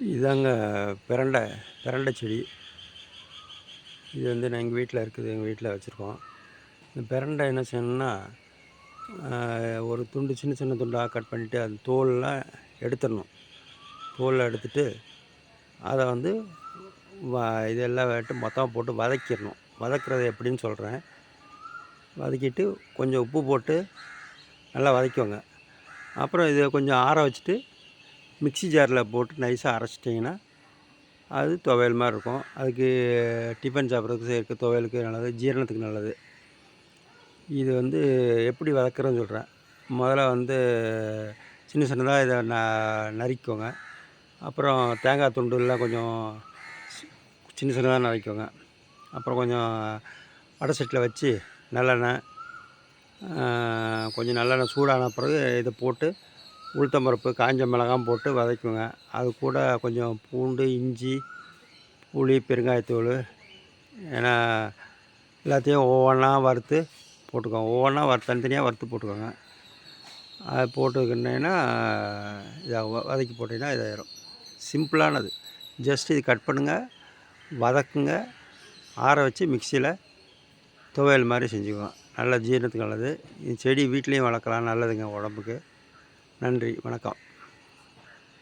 இதாங்க பிரண்டை பிரண்டை செடி. இது வந்து நான் எங்கள் வீட்டில் இருக்குது, எங்கள் வீட்டில் வச்சுருக்கோம். இந்த பிரண்டை என்ன செய்யணும்னா, ஒரு துண்டு சின்ன சின்ன துண்டாக கட் பண்ணிவிட்டு அது தோல்லாம் எடுத்துடணும். தோலை எடுத்துட்டு அதை வந்து இதெல்லாம் மொத்தமாக போட்டு வதக்கிடணும். வதக்குறது எப்படின்னு சொல்கிறேன். வதக்கிட்டு கொஞ்சம் உப்பு போட்டு நல்லா வதக்கிக்கோங்க. அப்புறம் இதை கொஞ்சம் ஆற வச்சுட்டு மிக்ஸி ஜாரில் போட்டு நைஸாக அரைச்சிட்டிங்கன்னா அது துவையல் மாதிரி இருக்கும். அதுக்கு டிஃபன் சாப்பிட்றதுக்கு சேர்க்க துவையலுக்கு நல்லது, ஜீரணத்துக்கு நல்லது. இது வந்து எப்படி வதக்குறதுன்னு சொல்கிறேன். முதல்ல வந்து சின்ன சின்னதாக இதை நறுக்கிக்கோங்க. அப்புறம் தேங்காய் துண்டுலாம் கொஞ்சம் சின்ன சின்னதாக நறுக்கிக்கோங்க. அப்புறம் கொஞ்சம் வடை சட்டியில் வச்சு நல்லெண்ணெய், கொஞ்சம் நல்லெண்ணெய் சூடான பிறகு இதை போட்டு உளுத்தம்பருப்பு, காஞ்ச மிளகாயும் போட்டு வதக்குங்க. அது கூட கொஞ்சம் பூண்டு, இஞ்சி, புளி, பெருங்காயத்தூள், ஏன்னா எல்லாத்தையும் ஒவ்வொன்றா வறுத்து போட்டுக்கோங்க. ஒவ்வொன்றா தனித்தனியாக வறுத்து போட்டுக்கோங்க. அதை போட்டுக்கிட்டீங்கன்னா இதை வதக்கி போட்டிங்கன்னா இதாயிரும். சிம்பிளானது. ஜஸ்ட் இது கட் பண்ணுங்கள், வதக்குங்க, ஆற வச்சு மிக்சியில் துவையல் மாதிரி செஞ்சுக்குவோம். நல்ல ஜீரணத்துக்கு நல்லது. இது செடி வீட்லேயும் வளர்க்கலாம், நல்லதுங்க உடம்புக்கு. நன்றி, வணக்கம்.